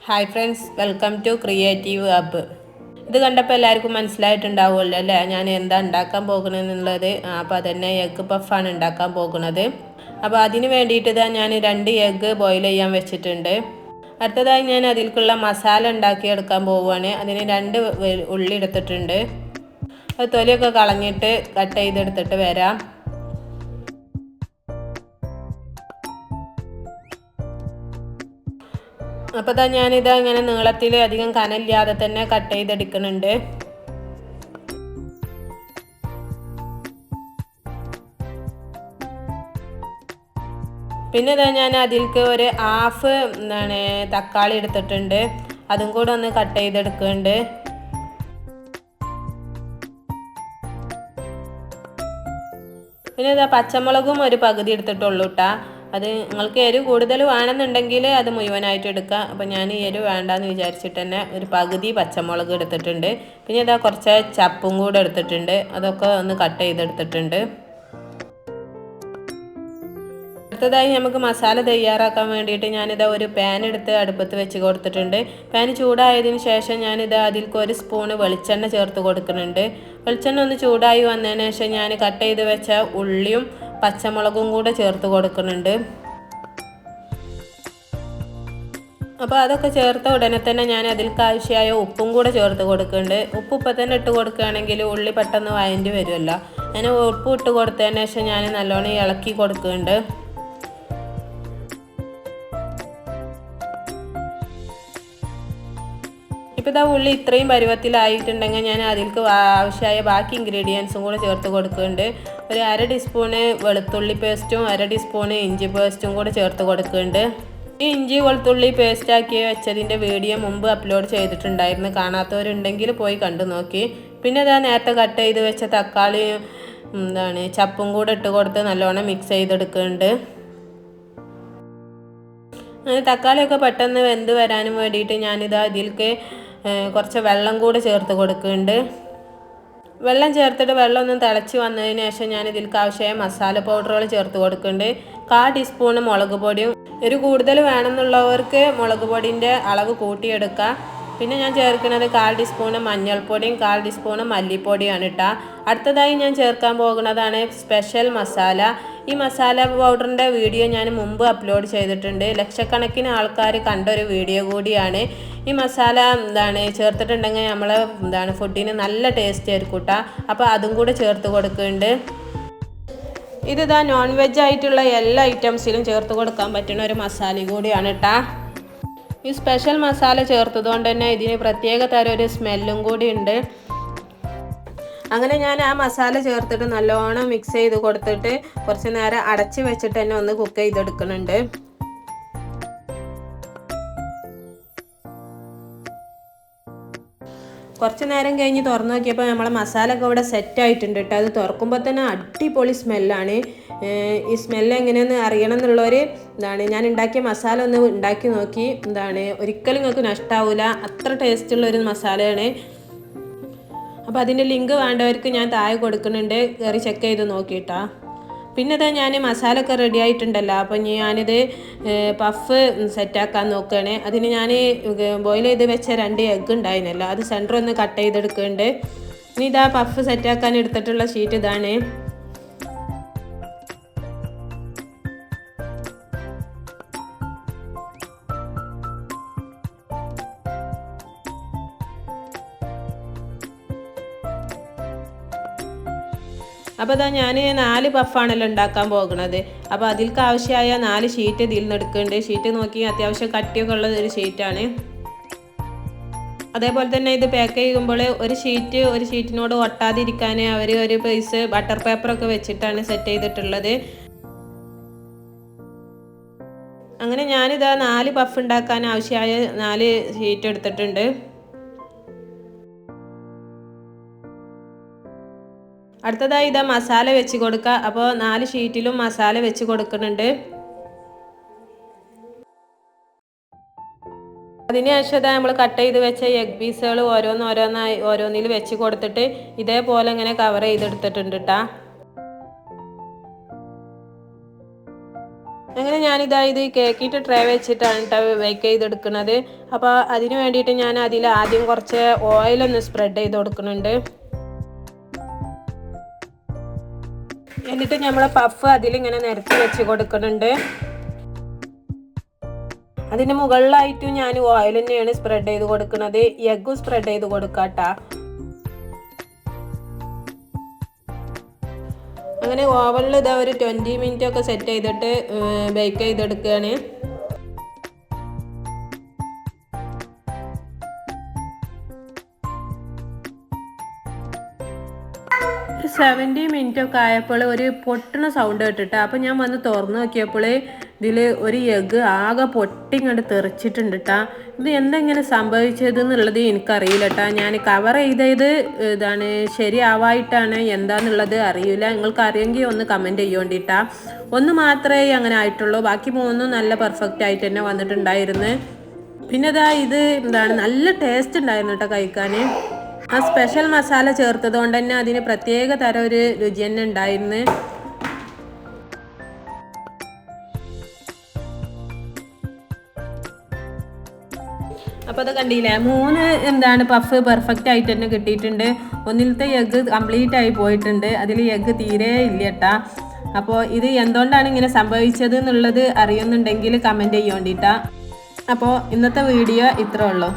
Hi friends, welcome to creative hub. ഇത് കണ്ടപ്പോൾ എല്ലാവർക്കും മനസ്സിലായിട്ടുണ്ടാവുമല്ലോ അല്ലേ ഞാൻ എന്താ ഉണ്ടാക്കാൻ പോകുന്നതെന്നുള്ളത്. അപ്പോൾ അതന്നെ എഗ്ഗ് പഫാണ് ഉണ്ടാക്കാൻ പോകുന്നത്. അപ്പോൾ അതിന് വേണ്ടിയിട്ട് ഞാൻ 2 എഗ്ഗ് ബോയിൽ ചെയ്യാൻ വെച്ചിട്ടുണ്ട്. അടുത്തതായി ഞാൻ അതിലേക്കുള്ള മസാല ഉണ്ടാക്കിയെടുക്കാൻ പോവുകയാണ്. അതിന് 2 ഉള്ളി എടുത്തിട്ടുണ്ട്. അത് തൊലിയൊക്കെ കളഞ്ഞിട്ട് കട്ട് ചെയ്തെടുത്തിട്ട് വരാം. അപ്പോൾ ഞാനിത് ഇങ്ങനെ നീളത്തിൽ അധികം കനമില്ലാതെ തന്നെ കട്ട് ചെയ്തെടുക്കുന്നുണ്ട്. പിന്നെ ഞാൻ അതിലേക്ക് ഒരു ഹാഫ് തക്കാളി എടുത്തിട്ടുണ്ട്. അതും കൂടെ ഒന്ന് കട്ട് ചെയ്തെടുക്കുന്നുണ്ട്. പിന്നെ പച്ചമുളകും ഒരു പകുതി എടുത്തിട്ടുള്ളൂ കേട്ടോ. അത് നിങ്ങൾക്ക് എരിവ് കൂടുതൽ വേണമെന്നുണ്ടെങ്കിൽ അത് മുഴുവനായിട്ട് എടുക്കുക. അപ്പോൾ ഞാൻ എരിവ് വേണ്ടാന്ന് വിചാരിച്ചിട്ട് തന്നെ ഒരു പകുതി പച്ചമുളക് എടുത്തിട്ടുണ്ട്. പിന്നെ കുറച്ച് ചപ്പും കൂടെ എടുത്തിട്ടുണ്ട്. അതൊക്കെ ഒന്ന് കട്ട് ചെയ്തെടുത്തിട്ടുണ്ട്. അടുത്തതായി നമുക്ക് മസാല തയ്യാറാക്കാൻ വേണ്ടിയിട്ട് ഒരു പാൻ എടുത്ത് അടുപ്പത്ത് വെച്ച് കൊടുത്തിട്ടുണ്ട്. പാൻ ചൂടായതിന് ശേഷം അതിലേക്ക് 1 സ്പൂണ് വെളിച്ചെണ്ണ ചേർത്ത് കൊടുക്കുന്നുണ്ട്. വെളിച്ചെണ്ണ ഒന്ന് ചൂടായി വന്നതിന് ശേഷം ഞാൻ കട്ട് ചെയ്ത് വെച്ച ഉള്ളിയും പച്ചമുളകും കൂടെ ചേർത്ത് കൊടുക്കുന്നുണ്ട്. അപ്പോൾ അതൊക്കെ ചേർത്ത ഉടനെ തന്നെ ഞാൻ അതിലേക്ക് ആവശ്യമായ ഉപ്പും കൂടെ ചേർത്ത് കൊടുക്കുന്നുണ്ട്. ഉപ്പ് ഇപ്പം തന്നെ ഇട്ട് കൊടുക്കുകയാണെങ്കിൽ ഉള്ളി പെട്ടെന്ന് വഴണ്ടി വരുമല്ലോ. ഞാൻ ഉപ്പ് ഇട്ട് കൊടുത്തതിന് ശേഷം ഞാൻ നല്ലോണം ഇളക്കി കൊടുക്കുന്നുണ്ട്. ഇപ്പോൾ ഉള്ളി ഇത്രയും പരുവത്തിലായിട്ടുണ്ടെങ്കിൽ ഞാൻ അതിലേക്ക് ആവശ്യമായ ബാക്കി ഇൻഗ്രീഡിയൻസും കൂടെ ചേർത്ത് കൊടുക്കുന്നുണ്ട്. ഒരു 1/2 ടീസ്പൂണ് വെളുത്തുള്ളി പേസ്റ്റും 1/2 ടീസ്പൂണ് ഇഞ്ചി പേസ്റ്റും കൂടെ ചേർത്ത് കൊടുക്കുന്നുണ്ട്. ഈ ഇഞ്ചി വെളുത്തുള്ളി പേസ്റ്റാക്കി വെച്ചതിൻ്റെ വീഡിയോ മുമ്പ് അപ്ലോഡ് ചെയ്തിട്ടുണ്ടായിരുന്നു. കാണാത്തവരുണ്ടെങ്കിൽ പോയി കണ്ടു നോക്കി. പിന്നെ നേരത്തെ കട്ട് ചെയ്ത് വെച്ച തക്കാളിയും ചപ്പും കൂടെ ഇട്ട് കൊടുത്ത് നല്ലോണം മിക്സ് ചെയ്തെടുക്കുന്നുണ്ട്. തക്കാളിയൊക്കെ പെട്ടെന്ന് വെന്ത് വരാനും വേണ്ടിയിട്ട് ഇതിലേക്ക് കുറച്ച് വെള്ളം കൂടി ചേർത്ത് കൊടുക്കുന്നുണ്ട്. വെള്ളം ചേർത്തിട്ട് വെള്ളം ഒന്ന് തിളച്ച് വന്നതിന് ശേഷം ഞാൻ ഇതിലേക്ക് ആവശ്യമായ മസാല പൗഡറുകൾ ചേർത്ത് കൊടുക്കുന്നുണ്ട്. 1/4 ടീസ്പൂണ് മുളക് പൊടിയും. കൂടുതൽ വേണമെന്നുള്ളവർക്ക് മുളക് പൊടിൻ്റെ അളവ് കൂട്ടിയെടുക്കുക. പിന്നെ ഞാൻ ചേർക്കുന്നത് 1/4 ടീസ്പൂണ് മഞ്ഞൾപ്പൊടിയും 1/4 ടീസ്പൂണ് മല്ലിപ്പൊടിയാണ് കേട്ടോ. അടുത്തതായി ഞാൻ ചേർക്കാൻ പോകുന്നതാണ് സ്പെഷ്യൽ മസാല. ഈ മസാല പൗഡറിൻ്റെ വീഡിയോ ഞാൻ മുമ്പ് അപ്ലോഡ് ചെയ്തിട്ടുണ്ട്. ലക്ഷക്കണക്കിന് ആൾക്കാർ കണ്ടൊരു വീഡിയോ കൂടിയാണ്. ഈ മസാല ചേർത്തിട്ടുണ്ടെങ്കിൽ നമ്മൾ ഫുഡിന് നല്ല ടേസ്റ്റ് ആയിരിക്കും കേട്ടോ. അപ്പോൾ അതും കൂടെ ചേർത്ത് കൊടുക്കുന്നുണ്ട്. ഇത് നോൺ വെജ് ആയിട്ടുള്ള എല്ലാ ഐറ്റംസിലും ചേർത്ത് കൊടുക്കാൻ പറ്റുന്ന ഒരു മസാല കൂടിയാണ് കേട്ടോ. ഈ സ്പെഷ്യൽ മസാല ചേർത്തതുകൊണ്ട് തന്നെ ഇതിന് പ്രത്യേക തരം ഒരു സ്മെല്ലും കൂടി ഉണ്ട്. അങ്ങനെ ഞാൻ ആ മസാല ചേർത്തിട്ട് നല്ലോണം മിക്സ് ചെയ്ത് കൊടുത്തിട്ട് കുറച്ച് നേരം അടച്ച് വെച്ചിട്ട് തന്നെ ഒന്ന് കുക്ക് ചെയ്തെടുക്കുന്നുണ്ട്. കുറച്ച് നേരം കഴിഞ്ഞ് തുറന്നു നോക്കിയപ്പോൾ നമ്മളെ മസാല ഒക്കെ ഇവിടെ സെറ്റ് ആയിട്ടുണ്ട് കേട്ടോ. അത് തുറക്കുമ്പോൾ തന്നെ അടിപൊളി സ്മെല്ലാണ്. ഈ സ്മെല്ല് എങ്ങനെയെന്ന് അറിയണം എന്നുള്ളവർ ഞാൻ ഉണ്ടാക്കിയ മസാല ഒന്ന് ഉണ്ടാക്കി നോക്കി. ഒരിക്കലും നിങ്ങൾക്ക് നഷ്ടാവില്ല. അത്ര ടേസ്റ്റുള്ളൊരു മസാലയാണ്. അപ്പോൾ അതിൻ്റെ ലിങ്ക് വേണ്ടവർക്ക് ഞാൻ താഴെ കൊടുക്കുന്നുണ്ട്, കയറി ചെക്ക് ചെയ്ത് നോക്കിയിട്ടാ. പിന്നെ ഞാൻ മസാല ഒക്കെ റെഡി ആയിട്ടുണ്ടല്ലോ. അപ്പം ഞാനിത് പഫ് സെറ്റാക്കാൻ നോക്കുകയാണ്. അതിന് ഞാൻ ബോയിൽ ചെയ്ത് വെച്ച 2 എഗ്ഗ് ഉണ്ടായിരുന്നല്ലോ, അത് സെൻറ്റർ ഒന്ന് കട്ട് ചെയ്തെടുക്കുന്നുണ്ട്. ഇനി പഫ് സെറ്റാക്കാൻ എടുത്തിട്ടുള്ള ഷീറ്റ് ഇതാണ്. അപ്പോൾ ഞാൻ 4 പഫാണല്ലോ ഉണ്ടാക്കാൻ പോകുന്നത്. അപ്പോൾ അതിലേക്ക് ആവശ്യമായ 4 ഷീറ്റ് ഇതിൽ നിന്ന് എടുക്കുന്നുണ്ട്. ഷീറ്റ് നോക്കി അത്യാവശ്യം കട്ടിയൊക്കെ ഉള്ള ഒരു ഷീറ്റാണ്. അതേപോലെ തന്നെ ഇത് പാക്ക് ചെയ്യുമ്പോൾ ഒരു ഷീറ്റിനോട് ഒട്ടാതിരിക്കാൻ അവർ ഒരു പീസ് ബട്ടർ പേപ്പറൊക്കെ വെച്ചിട്ടാണ് സെറ്റ് ചെയ്തിട്ടുള്ളത്. അങ്ങനെ ഞാനിതാ 4 പഫ് ഉണ്ടാക്കാൻ ആവശ്യമായ 4 ഷീറ്റ് എടുത്തിട്ടുണ്ട്. അടുത്തതായി മസാല വെച്ച് കൊടുക്കുക. അപ്പോൾ 4 ഷീറ്റിലും മസാല വെച്ച് കൊടുക്കുന്നുണ്ട്. അതിനുശേഷം നമ്മൾ കട്ട് ചെയ്ത് വെച്ച എഗ് പീസുകൾ ഓരോന്നിൽ വെച്ച് കൊടുത്തിട്ട് ഇതേപോലെ ഇങ്ങനെ കവർ ചെയ്തെടുത്തിട്ടുണ്ട് കേട്ടോ. അങ്ങനെ ഞാനിതാ ഇത് കേക്കിട്ട് ട്രേ വെച്ചിട്ടാണ് കേട്ടോ ബേക്ക് ചെയ്തെടുക്കുന്നത്. അപ്പോൾ അതിന് വേണ്ടിയിട്ട് ഞാൻ അതിൽ ആദ്യം കുറച്ച് ഓയിലൊന്ന് സ്പ്രെഡ് ചെയ്ത് കൊടുക്കുന്നുണ്ട്. എന്നിട്ട് നമ്മൾ പഫ് അതിലിങ്ങനെ നിരത്തി വെച്ച് കൊടുക്കുന്നുണ്ട്. അതിന് മുകളിലായിട്ടും ഞാൻ ഓയിൽ തന്നെയാണ് സ്പ്രെഡ് ചെയ്ത് കൊടുക്കുന്നത്. എഗ്ഗും സ്പ്രെഡ് ചെയ്ത് കൊടുക്കാട്ടാ. അങ്ങനെ ഓവനിൽ ഇതാ ഒരു 20 മിനിറ്റ് ഒക്കെ സെറ്റ് ചെയ്തിട്ട് ബേക്ക് ചെയ്തെടുക്കുകയാണ്. 70 മിനിറ്റ് ഒക്കെ ആയപ്പോൾ ഒരു പൊട്ടണ സൗണ്ട് കേട്ടിട്ട് അപ്പോൾ ഞാൻ വന്ന് തുറന്ന് നോക്കിയപ്പോൾ ഇതിൽ ഒരു എഗ്ഗ് ആകെ പൊട്ടി ഇങ്ങോട്ട് തെറിച്ചിട്ടുണ്ട് കേട്ടോ. ഇത് എന്തെങ്ങനെ സംഭവിച്ചത് എന്നുള്ളത് എനിക്കറിയില്ല കേട്ടോ. ഞാൻ കവർ ചെയ്തത് ഇതാണ് ശരിയാവായിട്ടാണ് എന്താണെന്നുള്ളത് അറിയില്ല. നിങ്ങൾക്ക് അറിയെങ്കിൽ ഒന്ന് കമൻറ്റ് ചെയ്യേണ്ടിട്ടാ. ഒന്ന് മാത്രമേ അങ്ങനെ ആയിട്ടുള്ളൂ, ബാക്കി മൂന്നും നല്ല പെർഫെക്റ്റ് ആയിട്ട് തന്നെ വന്നിട്ടുണ്ടായിരുന്നു. പിന്നെ ഇതാ ഇത് എന്താണ് നല്ല ടേസ്റ്റ് ഉണ്ടായിരുന്നു കേട്ടോ കഴിക്കാൻ. ആ സ്പെഷ്യൽ മസാല ചേർത്തത് കൊണ്ട് തന്നെ അതിന് പ്രത്യേക തരം ഒരു രുചി തന്നെ ഉണ്ടായിരുന്നു. അപ്പോൾ അത് കണ്ടില്ലേ, 3 പഫ് പെർഫെക്റ്റ് ആയിട്ട് തന്നെ കിട്ടിയിട്ടുണ്ട്. ഒന്നിലത്തെ എഗ്ഗ് കംപ്ലീറ്റ് ആയി പോയിട്ടുണ്ട്, അതിൽ എഗ്ഗ് തീരെ ഇല്ല കേട്ടാ. അപ്പോൾ ഇത് എന്തുകൊണ്ടാണ് ഇങ്ങനെ സംഭവിച്ചത് എന്നുള്ളത് അറിയുന്നുണ്ടെങ്കിൽ കമൻറ്റ് ചെയ്യേണ്ടിട്ടാ. അപ്പോൾ ഇന്നത്തെ വീഡിയോ ഇത്രേ ഉള്ളൂ.